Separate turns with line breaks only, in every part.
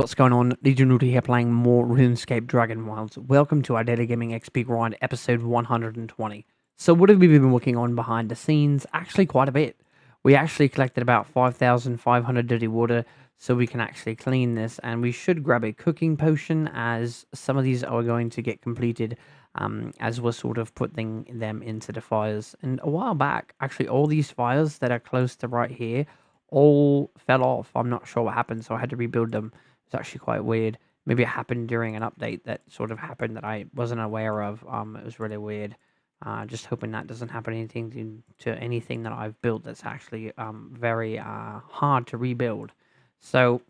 What's going on? Legion here playing more RuneScape Dragonwilds. Welcome to our Daily Gaming XP Grind episode 120. So what have we been working on behind the scenes? Actually quite a bit. We actually collected about 5,500 dirty water so we can actually clean this, and we should grab a cooking potion as some of these are going to get completed as we're sort of putting them into the fires. And a while back, actually all these fires that are close to right here all fell off. I'm not sure what happened, so I had to rebuild them. It's actually quite weird. Maybe it happened during an update that sort of happened that I wasn't aware of. It was really weird. Just hoping that doesn't happen anything to anything that I've built that's actually very hard to rebuild. So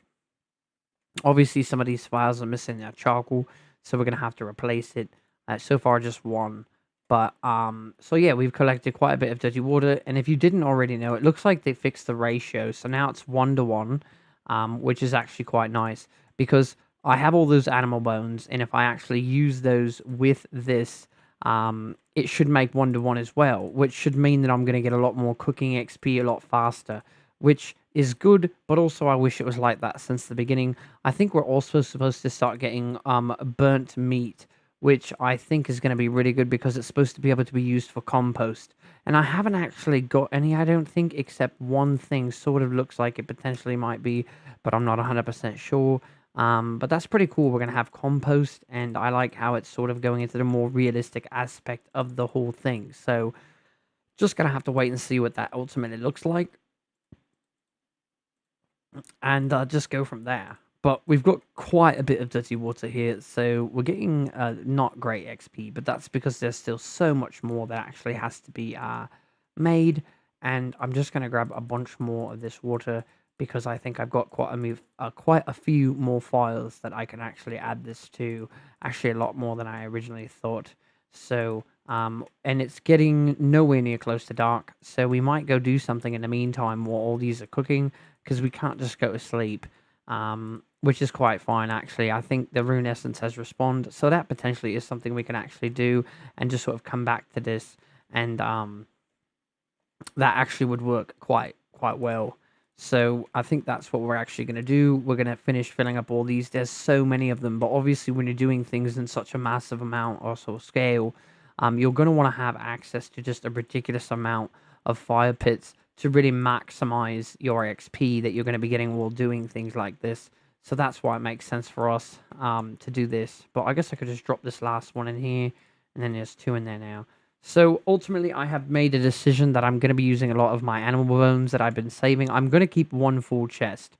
obviously some of these files are missing their charcoal, so we're gonna have to replace it. So far, just one. But so yeah, we've collected quite a bit of dirty water, and if you didn't already know, it looks like they fixed the ratio, so now it's 1 to 1, which is actually quite nice because I have all those animal bones, and if I actually use those with this, it should make 1 to 1 as well, which should mean that I'm going to get a lot more cooking XP a lot faster, which is good, but also I wish it was like that since the beginning. I think we're also supposed to start getting burnt meat, which I think is going to be really good because it's supposed to be able to be used for compost. And I haven't actually got any, I don't think, except one thing sort of looks like it potentially might be, but I'm not 100% sure. But that's pretty cool. We're going to have compost, and I like how it's sort of going into the more realistic aspect of the whole thing. So just going to have to wait and see what that ultimately looks like, and just go from there. But we've got quite a bit of dirty water here, so we're getting not great XP, but that's because there's still so much more that actually has to be made. And I'm just going to grab a bunch more of this water because I think I've got quite a few more files that I can actually add this to. Actually, a lot more than I originally thought. So, and it's getting nowhere near close to dark, so we might go do something in the meantime while all these are cooking, because we can't just go to sleep, which is quite fine, actually. I think the rune essence has respawned, so that potentially is something we can actually do and just sort of come back to this, and that actually would work quite well. So I think that's what we're actually going to do. We're going to finish filling up all these. There's so many of them, but obviously when you're doing things in such a massive amount or sort of scale, you're going to want to have access to just a ridiculous amount of fire pits to really maximize your XP that you're going to be getting while doing things like this. So that's why it makes sense for us to do this. But I guess I could just drop this last one in here, and then there's 2 in there now. So ultimately, I have made a decision that I'm going to be using a lot of my animal bones that I've been saving. I'm going to keep one full chest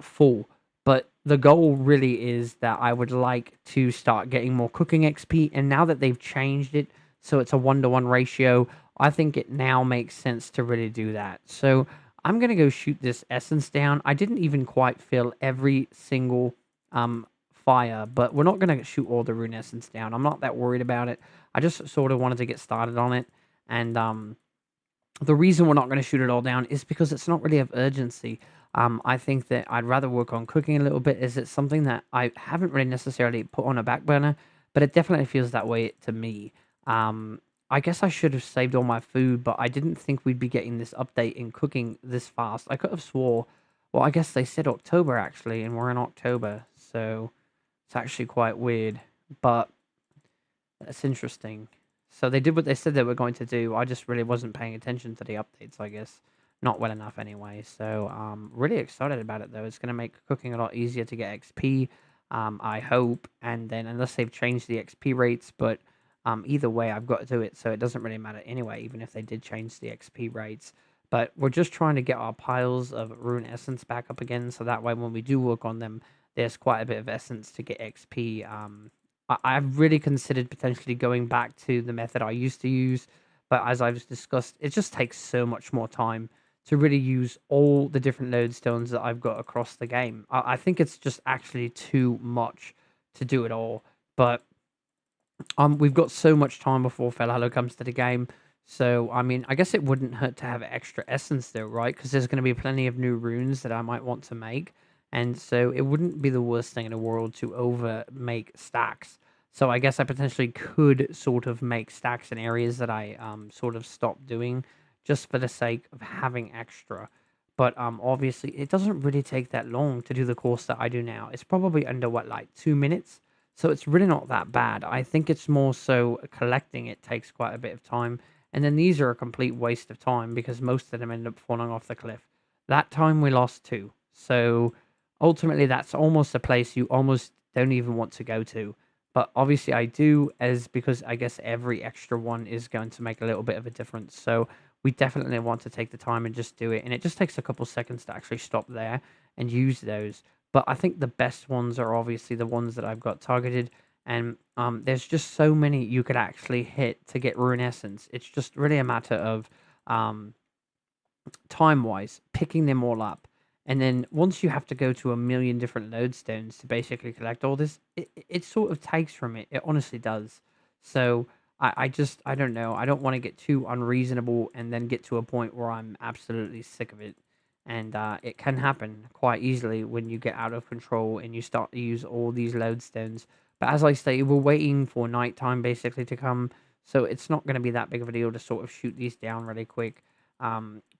full, but the goal really is that I would like to start getting more cooking XP. And now that they've changed it, so it's a 1 to 1 ratio, I think it now makes sense to really do that. So I'm going to go shoot this essence down. I didn't even quite fill every single fire, but we're not going to shoot all the rune essence down. I'm not that worried about it. I just sort of wanted to get started on it, and the reason we're not going to shoot it all down is because it's not really of urgency. I think that I'd rather work on cooking a little bit, as it's something that I haven't really necessarily put on a back burner, but it definitely feels that way to me. I guess I should have saved all my food, but I didn't think we'd be getting this update in cooking this fast. I could have swore, well, I guess they said October actually, and we're in October, so it's actually quite weird, but that's interesting. So they did what they said they were going to do. I just really wasn't paying attention to the updates, I guess. Not well enough anyway. So really excited about it though. It's going to make cooking a lot easier to get XP, I hope. And then unless they've changed the XP rates, but either way I've got to do it, so it doesn't really matter anyway, even if they did change the XP rates. But we're just trying to get our piles of rune essence back up again, so that way when we do work on them, there's quite a bit of essence to get XP. I've really considered potentially going back to the method I used to use, but as I've discussed, it just takes so much more time to really use all the different lodestones that I've got across the game. I think it's just actually too much to do it all. But we've got so much time before Fellow comes to the game. So, I mean, I guess it wouldn't hurt to have extra essence though, right? Because there's going to be plenty of new runes that I might want to make. And so it wouldn't be the worst thing in the world to over make stacks. So I guess I potentially could sort of make stacks in areas that I sort of stopped doing just for the sake of having extra. But obviously, it doesn't really take that long to do the course that I do now. It's probably under what, like 2 minutes. So it's really not that bad. I think it's more so collecting it takes quite a bit of time. And then these are a complete waste of time because most of them end up falling off the cliff. That time we lost two. So ultimately, that's almost a place you almost don't even want to go to. But obviously, I do, as because I guess every extra one is going to make a little bit of a difference. So we definitely want to take the time and just do it. And it just takes a couple seconds to actually stop there and use those. But I think the best ones are obviously the ones that I've got targeted. And there's just so many you could actually hit to get Rune Essence. It's just really a matter of um, time wise, picking them all up. And then once you have to go to a million different lodestones to basically collect all this, it sort of takes from it. It honestly does. So I don't know. I don't want to get too unreasonable and then get to a point where I'm absolutely sick of it. And it can happen quite easily when you get out of control and you start to use all these lodestones. But as I say, we're waiting for nighttime basically to come. So it's not going to be that big of a deal to sort of shoot these down really quick.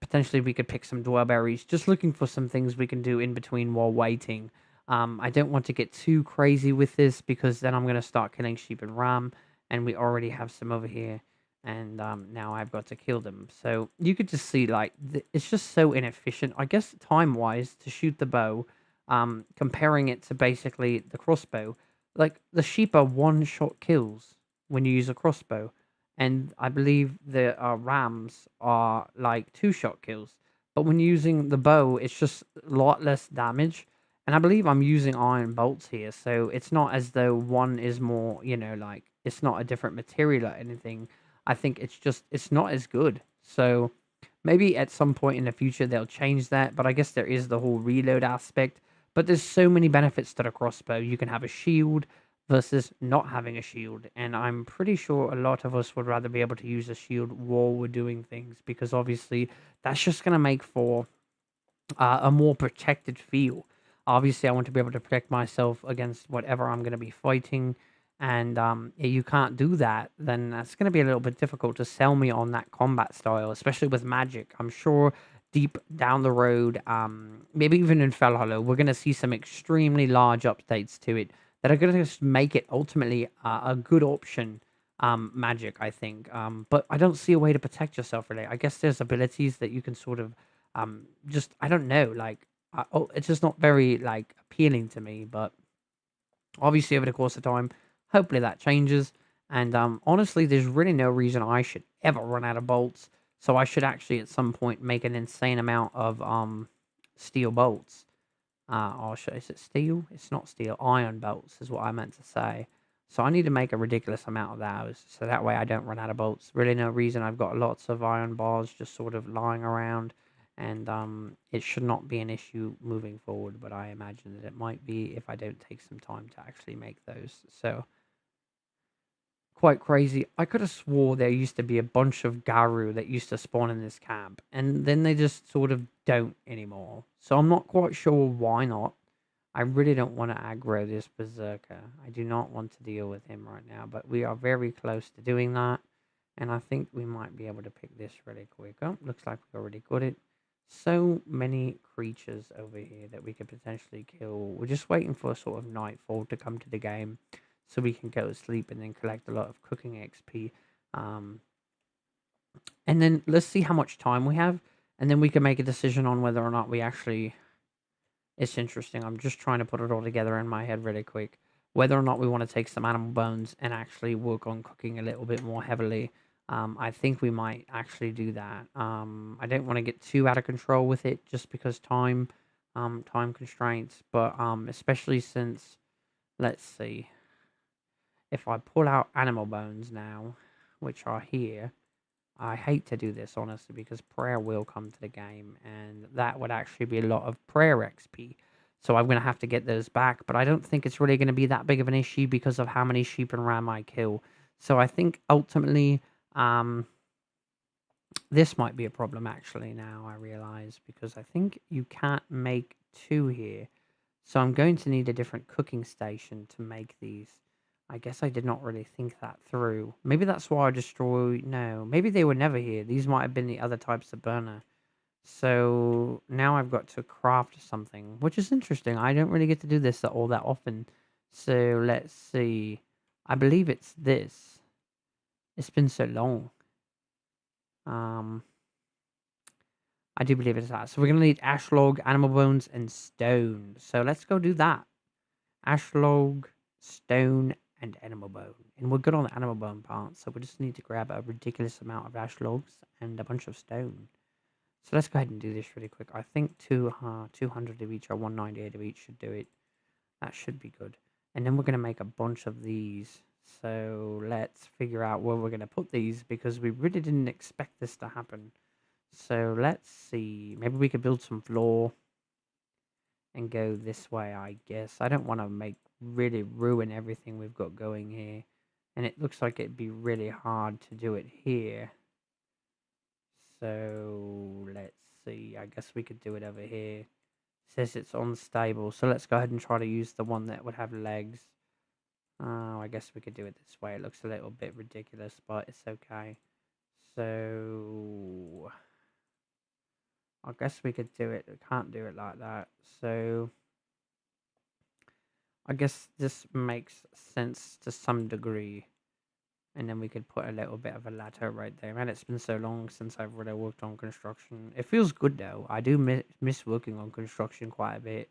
Potentially, we could pick some dwellberries. Just looking for some things we can do in between while waiting. I don't want to get too crazy with this because then I'm going to start killing sheep and ram, and we already have some over here, and now I've got to kill them. So you could just see like it's just so inefficient. I guess time wise to shoot the bow, comparing it to basically the crossbow, like the sheep are one shot kills when you use a crossbow and I believe the rams are like two-shot kills. But when using the bow, it's just a lot less damage. And I believe I'm using iron bolts here, so it's not as though one is more, like it's not a different material or anything. I think it's just it's not as good. So maybe at some point in the future they'll change that, but I guess there is the whole reload aspect. But there's so many benefits to the crossbow. You can have a shield versus not having a shield. And I'm pretty sure a lot of us would rather be able to use a shield while we're doing things because obviously that's just going to make for a more protected feel. Obviously, I want to be able to protect myself against whatever I'm going to be fighting. And if you can't do that, then that's going to be a little bit difficult to sell me on that combat style, especially with magic. I'm sure deep down the road, maybe even in Fell Hollow, we're going to see some extremely large updates to it that are going to just make it ultimately a good option. Magic, I think, but I don't see a way to protect yourself really. I guess there's abilities that you can sort of just I don't know, like it's just not very like appealing to me. But obviously, over the course of time, hopefully that changes. And honestly, there's really no reason I should ever run out of bolts. So I should actually at some point make an insane amount of steel bolts. Or should is it steel? It's not steel. Iron bolts is what I meant to say. So I need to make a ridiculous amount of those, so that way I don't run out of bolts. Really, no reason. I've got lots of iron bars just sort of lying around, and it should not be an issue moving forward. But I imagine that it might be if I don't take some time to actually make those. So quite crazy. I could have swore there used to be a bunch of Garu that used to spawn in this camp, and then they just sort of don't anymore. So I'm not quite sure why not. I really don't want to aggro this berserker. I do not want to deal with him right now, but we are very close to doing that. And I think we might be able to pick this really quick. Oh, looks like we already got it. So many creatures over here that we could potentially kill. We're just waiting for a sort of nightfall to come to the game so we can go to sleep and then collect a lot of cooking XP. Um, and then let's see how much time we have. And then we can make a decision on whether or not we actually it's interesting. I'm just trying to put it all together in my head really quick. Whether or not we want to take some animal bones and actually work on cooking a little bit more heavily. I think we might actually do that. I don't want to get too out of control with it just because time constraints. But especially since, let's see, if I pull out animal bones now, which are here, I hate to do this honestly because prayer will come to the game and that would actually be a lot of prayer XP. So I'm going to have to get those back, but I don't think it's really going to be that big of an issue because of how many sheep and ram I kill. So I think ultimately um this might be a problem actually now I realize because I think you can't make two here. So I'm going to need a different cooking station to make these. I guess I did not really think that through. Maybe that's why I destroyed. No, maybe they were never here. These might have been the other types of burner. So now I've got to craft something, which is interesting. I don't really get to do this all that often. So let's see. I believe it's this. It's been so long. Um, I do believe it's that. So we're gonna need ash log, animal bones, and stone. So let's go do that. Ash log, stone, and animal bone. And we're good on the animal bone part, so we just need to grab a ridiculous amount of ash logs and a bunch of stone. So let's go ahead and do this really quick. I think 200 of each or 198 of each should do it. That should be good. And then we're going to make a bunch of these. So let's figure out where we're going to put these because we really didn't expect this to happen. So let's see. Maybe we could build some floor and go this way, I guess. I don't want to really ruin everything we've got going here. And it looks like it'd be really hard to do it here. So let's see. I guess we could do it over here. It says it's unstable. So let's go ahead and try to use the one that would have legs. Oh, I guess we could do it this way. It looks a little bit ridiculous, but it's okay. So I guess we could do it. We can't do it like that. So I guess this makes sense to some degree. And then we could put a little bit of a ladder right there. Man, it's been so long since I've really worked on construction. It feels good though. I do miss working on construction quite a bit.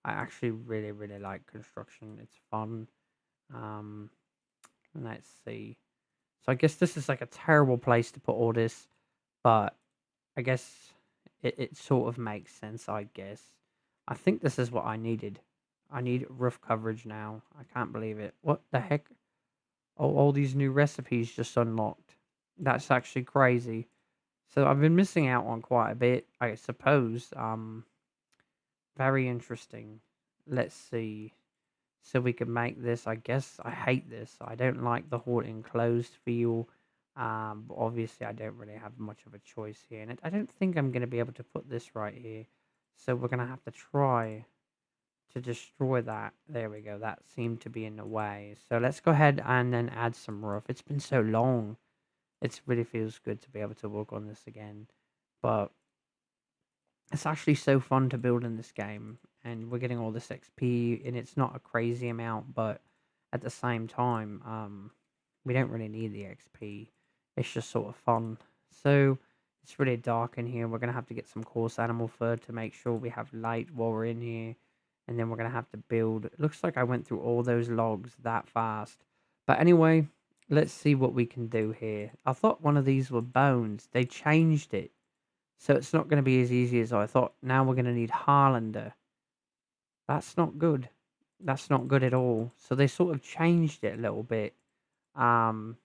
I actually really, really like construction. It's fun. Um, let's see. So I guess this is like a terrible place to put all this, but I guess it sort of makes sense, I guess. I think this is what I needed. I need roof coverage now. I can't believe it. What the heck? All these new recipes just unlocked. That's actually crazy. So I've been missing out on quite a bit, I suppose. Very interesting. Let's see. So we can make this. I guess I hate this. I don't like the whole enclosed feel. But obviously I don't really have much of a choice here, and I don't think I'm going to be able to put this right here. So we're going to have to try to destroy that. There we go. That seemed to be in the way. So let's go ahead and then add some roof. It's been so long. It really feels good to be able to work on this again. But it's actually so fun to build in this game. And we're getting all this XP, and it's not a crazy amount, but at the same time, we don't really need the XP. It's just sort of fun. So it's really dark in here. We're going to have to get some coarse animal fur to make sure we have light while we're in here. And then we're going to have to build. It looks like I went through all those logs that fast. But anyway, let's see what we can do here. I thought one of these were bones. They changed it. So it's not going to be as easy as I thought. Now we're going to need Harlander. That's not good. That's not good at all. So they sort of changed it a little bit. Um,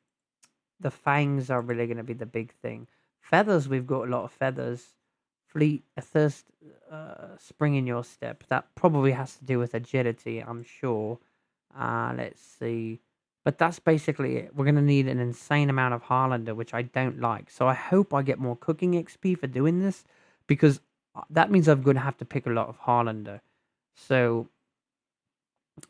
the fangs are really going to be the big thing. Feathers, we've got a lot of feathers. Fleet, a thirst, spring in your step. That probably has to do with agility, I'm sure. Let's see. But that's basically it. We're going to need an insane amount of Harlander, which I don't like. So I hope I get more cooking XP for doing this, because that means I'm going to have to pick a lot of Harlander. So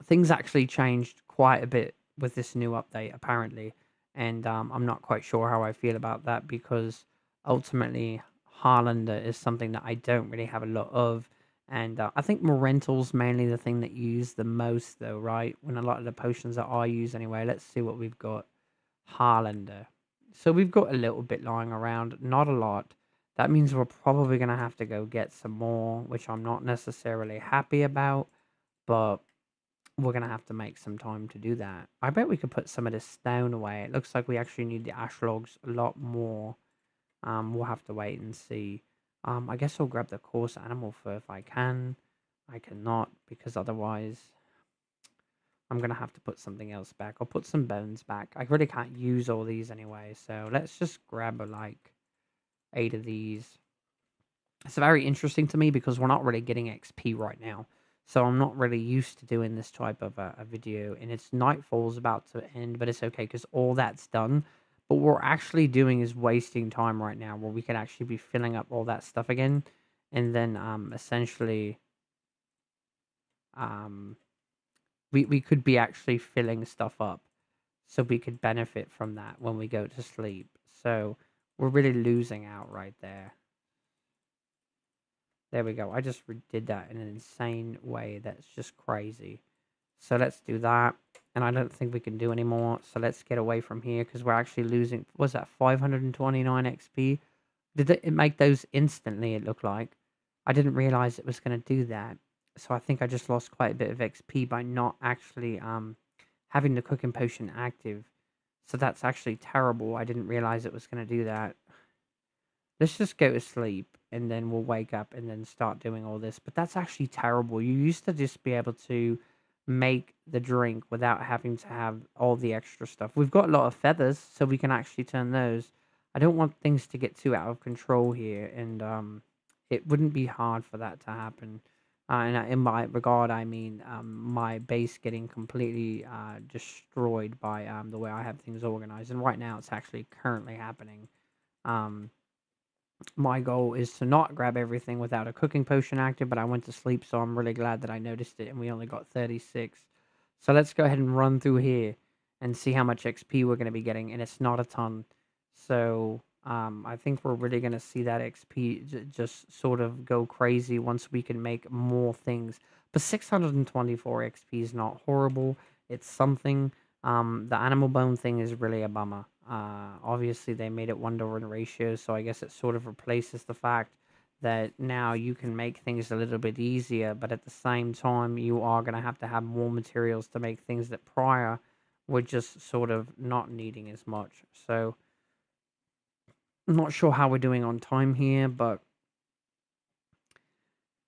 things actually changed quite a bit with this new update, apparently. And I'm not quite sure how I feel about that, because ultimately Harlander is something that I don't really have a lot of. And I think Morental's mainly the thing that you use the most, though, right? When a lot of the potions that I use anyway. Let's see what we've got. Harlander. So we've got a little bit lying around, not a lot. That means we're probably going to have to go get some more, which I'm not necessarily happy about. But we're going to have to make some time to do that. I bet we could put some of this stone away. It looks like we actually need the ash logs a lot more. We'll have to wait and see. I guess I'll grab the coarse animal fur if I can. I cannot, because otherwise I'm going to have to put something else back. I'll put some bones back. I really can't use all these anyway, so let's just grab like 8 of these. It's very interesting to me because we're not really getting XP right now. So I'm not really used to doing this type of a video. And it's nightfall's about to end, but it's okay because all that's done. But what we're actually doing is wasting time right now, where we could actually be filling up all that stuff again. And then essentially um, we could be actually filling stuff up. So we could benefit from that when we go to sleep. So we're really losing out right there. There we go. I just did that in an insane way. That's just crazy. So let's do that. And I don't think we can do any more. So let's get away from here because we're actually losing. Was that 529 XP? Did it make those instantly? It looked like. I didn't realize it was going to do that. So I think I just lost quite a bit of XP by not actually having the cooking potion active. So that's actually terrible. I didn't realize it was going to do that. Let's just go to sleep and then we'll wake up and then start doing all this. But that's actually terrible. You used to just be able to make the drink without having to have all the extra stuff. We've got a lot of feathers, so we can actually turn those. I don't want things to get too out of control here, and it wouldn't be hard for that to happen. In my regard, I mean my base getting completely destroyed by the way I have things organized. And right now, it's actually currently happening. Um, my goal is to not grab everything without a cooking potion active, but I went to sleep, so I'm really glad that I noticed it, and we only got 36. So let's go ahead and run through here and see how much XP we're going to be getting, and it's not a ton. So I think we're really going to see that XP just sort of go crazy once we can make more things. But 624 XP is not horrible. It's something. The animal bone thing is really a bummer. Obviously, they made it 1-to-1 ratio, so I guess it sort of replaces the fact that now you can make things a little bit easier, but at the same time, you are going to have more materials to make things that prior were just sort of not needing as much. So, I'm not sure how we're doing on time here, but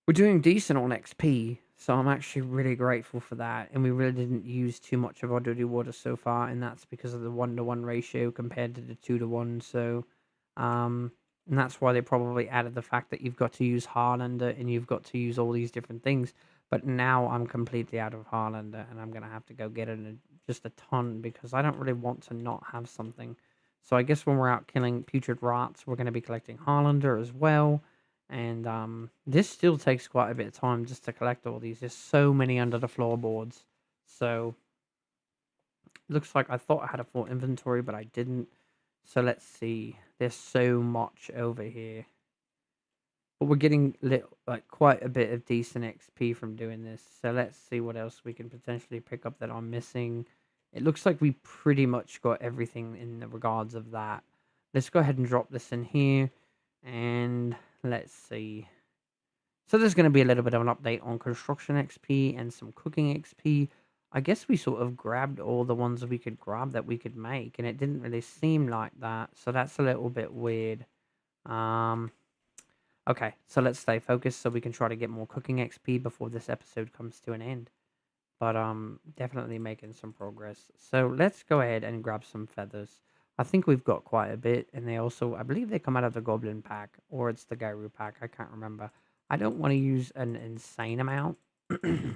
we're doing decent on XP, so I'm actually really grateful for that. And we really didn't use too much of our dirty water so far, and that's because of the 1-to-1 ratio compared to the 2-to-1. So, and that's why they probably added the fact that you've got to use Harlander and you've got to use all these different things. But now I'm completely out of Harlander, and I'm gonna have to go get it in just a ton because I don't really want to not have something. So I guess when we're out killing putrid rats, we're gonna be collecting Harlander as well. And this still takes quite a bit of time just to collect all these. There's so many under the floorboards. So looks like I thought I had a full inventory, but I didn't. So let's see. There's so much over here. But we're getting like quite a bit of decent XP from doing this. So let's see what else we can potentially pick up that I'm missing. It looks like we pretty much got everything in the regards of that. Let's go ahead and drop this in here. And let's see. So there's going to be a little bit of an update on construction XP and some cooking XP. I guess we sort of grabbed all the ones we could grab that we could make, and it didn't really seem like that. So that's a little bit weird. Okay, so let's stay focused so we can try to get more cooking XP before this episode comes to an end. But definitely making some progress. So let's go ahead and grab some feathers. I think we've got quite a bit, and they also, I believe they come out of the Goblin pack, or it's the Guru pack, I can't remember. I don't want to use an insane amount, because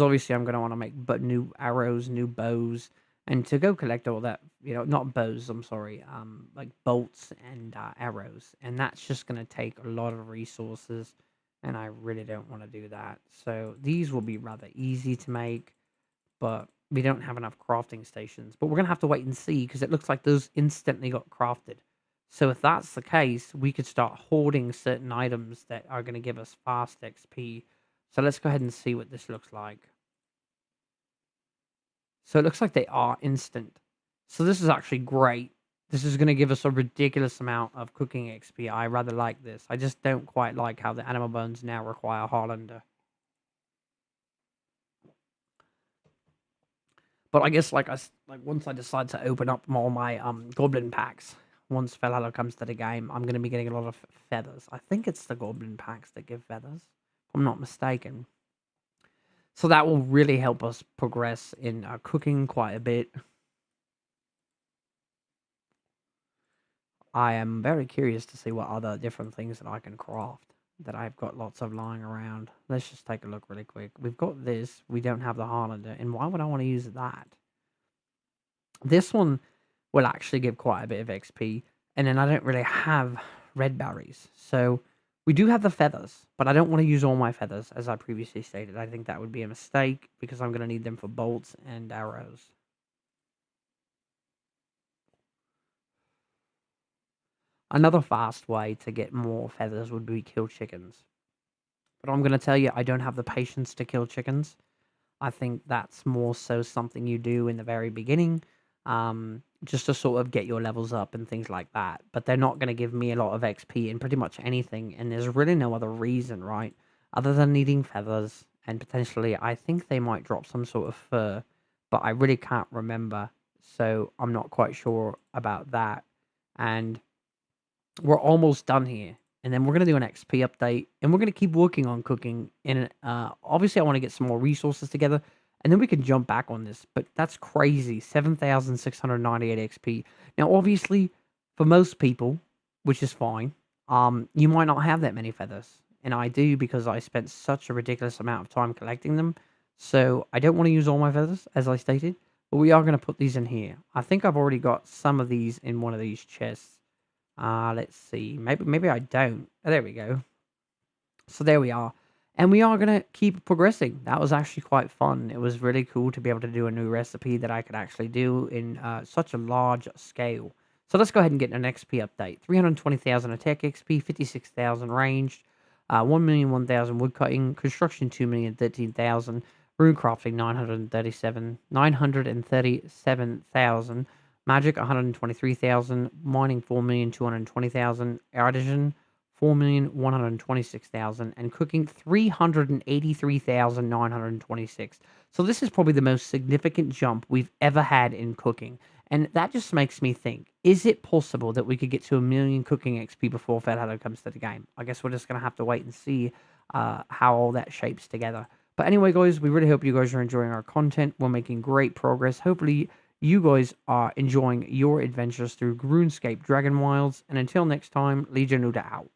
obviously I'm going to want to make new arrows, new bows, and to go collect all that, not bows, I'm sorry, like bolts and arrows, and that's just going to take a lot of resources, and I really don't want to do that. So these will be rather easy to make, but we don't have enough crafting stations. But we're going to have to wait and see because it looks like those instantly got crafted. So if that's the case, we could start hoarding certain items that are going to give us fast XP. So let's go ahead and see what this looks like. So it looks like they are instant. So this is actually great. This is going to give us a ridiculous amount of cooking XP. I rather like this. I just don't quite like how the animal bones now require Harlander. But I guess like once I decide to open up more my goblin packs, once Valhalla comes to the game, I'm going to be getting a lot of feathers. I think it's the goblin packs that give feathers, if I'm not mistaken. So that will really help us progress in cooking quite a bit. I am very curious to see what other different things that I can craft that I've got lots of lying around. Let's just take a look really quick. We've got this. We don't have the Harlander. And why would I want to use that? This one will actually give quite a bit of XP. And then I don't really have red berries. So we do have the feathers, but I don't want to use all my feathers, as I previously stated. I think that would be a mistake because I'm going to need them for bolts and arrows. Another fast way to get more feathers would be kill chickens. But I'm going to tell you, I don't have the patience to kill chickens. I think that's more so something you do in the very beginning, just to sort of get your levels up and things like that. But they're not going to give me a lot of XP in pretty much anything, and there's really no other reason, right? Other than needing feathers, and potentially, I think they might drop some sort of fur, but I really can't remember, so I'm not quite sure about that. And we're almost done here. And then we're going to do an XP update and we're going to keep working on cooking. And obviously, I want to get some more resources together and then we can jump back on this. But that's crazy 7,698 XP. Now, obviously, for most people, which is fine, you might not have that many feathers. And I do because I spent such a ridiculous amount of time collecting them. So I don't want to use all my feathers, as I stated. But we are going to put these in here. I think I've already got some of these in one of these chests. Let's see. Maybe I don't. Oh, there we go. So there we are. And we are going to keep progressing. That was actually quite fun. It was really cool to be able to do a new recipe that I could actually do in such a large scale. So let's go ahead and get an XP update. 320,000 attack XP, 56,000 ranged, 1,000,000 1,000 woodcutting, construction 2,013,000, rune crafting 937,000, magic 123,000, mining 4,220,000, artisan 4,126,000, and cooking 383,926. So this is probably the most significant jump we've ever had in cooking. And that just makes me think, is it possible that we could get to 1,000,000 cooking XP before Fathado comes to the game? I guess we're just going to have to wait and see how all that shapes together. But anyway, guys, we really hope you guys are enjoying our content. We're making great progress. Hopefully, you guys are enjoying your adventures through RuneScape Dragonwilds. And until next time, Legion Nuda out.